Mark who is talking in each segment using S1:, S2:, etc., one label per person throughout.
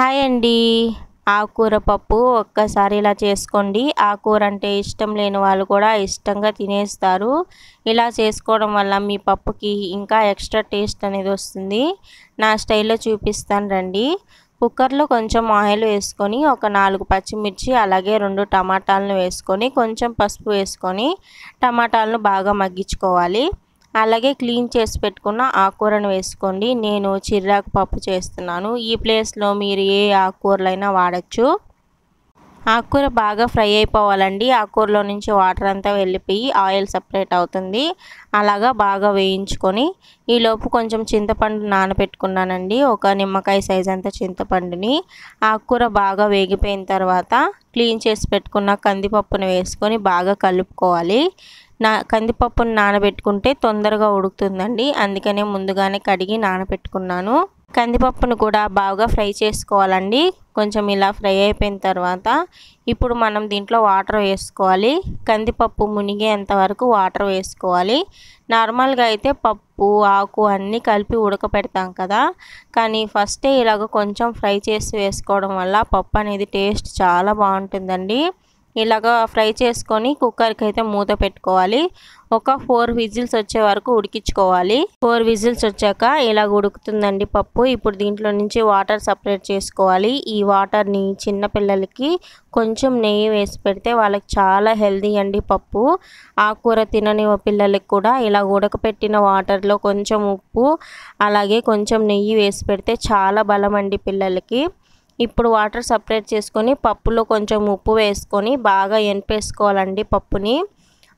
S1: Hi అండి. ఆకుకూర పప్పు ఒక్కసారి ఇలా చేసుకోండి. ఆకుకూర అంటే ఇష్టం లేని వాళ్ళు కూడా ఇష్టంగా తినేస్తారు. ఇలా చేసుకోవడం వల్ల మీ పప్పుకి ఇంకా ఎక్స్ట్రా టేస్ట్ అనేది వస్తుంది. నా స్టైల్లో చూపిస్తాను రండి. కుక్కర్లో కొంచెం ఆయిల్ వేసుకొని ఒక 4 పచ్చిమిర్చి అలాగే 2 టమాటాలను వేసుకొని కొంచెం పసుపు వేసుకొని టమాటాలను బాగా మగ్గించుకోవాలి. అలాగే క్లీన్ చేసి పెట్టుకున్న ఆకుకూరను వేసుకోండి. నేను చిర్రాకు పప్పు చేస్తున్నాను. ఈ ప్లేస్లో మీరు ఏ ఆకుకూరలైనా వాడచ్చు. ఆకుకూర బాగా ఫ్రై అయిపోవాలండి. ఆకుకూరలో నుంచి వాటర్ అంతా వెళ్ళిపోయి ఆయిల్ సపరేట్ అవుతుంది. అలాగా బాగా వేయించుకొని ఈలోపు కొంచెం చింతపండు నానబెట్టుకున్నానండి. ఒక నిమ్మకాయ సైజ్ అంత చింతపండుని. ఆకుకూర బాగా వేగిపోయిన తర్వాత క్లీన్ చేసి పెట్టుకున్న కందిపప్పును వేసుకొని బాగా కలుపుకోవాలి. కందిపప్పును నానబెట్టుకుంటే తొందరగా ఉడుకుతుందండి. అందుకనే ముందుగానే కడిగి నానబెట్టుకున్నాను. కందిపప్పును కూడా బాగా ఫ్రై చేసుకోవాలండి. కొంచెం ఇలా ఫ్రై అయిపోయిన తర్వాత ఇప్పుడు మనం దీంట్లో వాటర్ వేసుకోవాలి. కందిపప్పు మునిగేంత వరకు వాటర్ వేసుకోవాలి. నార్మల్గా అయితే పప్పు ఆకు అన్నీ కలిపి ఉడకపెడతాం కదా, కానీ ఫస్టే ఇలాగ కొంచెం ఫ్రై చేసి వేసుకోవడం వల్ల పప్పు అనేది టేస్ట్ చాలా బాగుంటుందండి. ఇలాగా ఫ్రై చేసుకొని కుక్కర్కి అయితే మూత పెట్టుకోవాలి. ఒక 4 విజిల్స్ వచ్చే వరకు ఉడికించుకోవాలి. 4 విజిల్స్ వచ్చాక ఇలా ఉడుకుతుందండి పప్పు. ఇప్పుడు దీంట్లో నుంచి వాటర్ సపరేట్ చేసుకోవాలి. ఈ వాటర్ని చిన్నపిల్లలకి కొంచెం నెయ్యి వేసి పెడితే వాళ్ళకి చాలా హెల్దీ అండి పప్పు. ఆకుకూర తినని పిల్లలకి కూడా ఇలా ఉడకపెట్టిన వాటర్లో కొంచెం ఉప్పు అలాగే కొంచెం నెయ్యి వేసి పెడితే చాలా బలం అండి పిల్లలకి. ఇప్పుడు వాటర్ సపరేట్ చేసుకొని పప్పులో కొంచెం ఉప్పు వేసుకొని బాగా ఎనిపేసుకోవాలండి పప్పుని.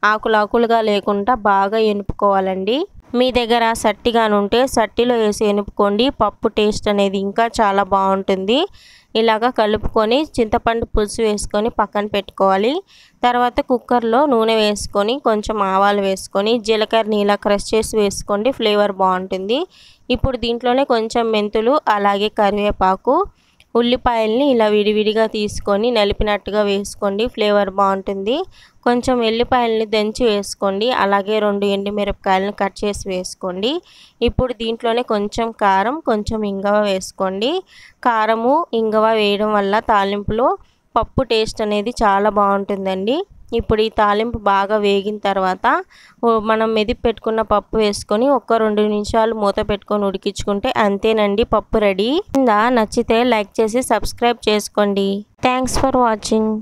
S1: ఆకులుగా లేకుండా బాగా ఎనుపుకోవాలండి. మీ దగ్గర సట్టిగానుంటే సట్టిలో వేసి ఎనుపుకోండి. పప్పు టేస్ట్ అనేది ఇంకా చాలా బాగుంటుంది. ఇలాగా కలుపుకొని చింతపండు పులుసు వేసుకొని పక్కన పెట్టుకోవాలి. తర్వాత కుక్కర్లో నూనె వేసుకొని కొంచెం ఆవాలు వేసుకొని జీలకర్రని ఇలా క్రష్ చేసి వేసుకోండి. ఫ్లేవర్ బాగుంటుంది. ఇప్పుడు దీంట్లోనే కొంచెం మెంతులు అలాగే కరివేపాకు ఉల్లిపాయల్ని ఇలా విడివిడిగా తీసుకొని నలిపినట్టుగా వేసుకోండి. ఫ్లేవర్ బాగుంటుంది. కొంచెం ఎల్లిపాయల్ని దంచి వేసుకోండి. అలాగే 2 ఎండుమిరపకాయలను కట్ చేసి వేసుకోండి. ఇప్పుడు దీంట్లోనే కొంచెం కారం కొంచెం ఇంగువ వేసుకోండి. కారము ఇంగువ వేయడం వల్ల తాలింపులో పప్పు టేస్ట్ అనేది చాలా బాగుంటుందండి. ఇప్పుడు ఈ తాలింపు బాగా వేగిన తర్వాత మనం మెదిపి పెట్టుకున్న పప్పు వేసుకొని ఒక 2 నిమిషాలు మూత పెట్టుకొని ఉడికించుకుంటే అంతేనండి, పప్పు రెడీ. నచ్చితే లైక్ చేసి సబ్స్క్రైబ్ చేసుకోండి. Thanks for watching.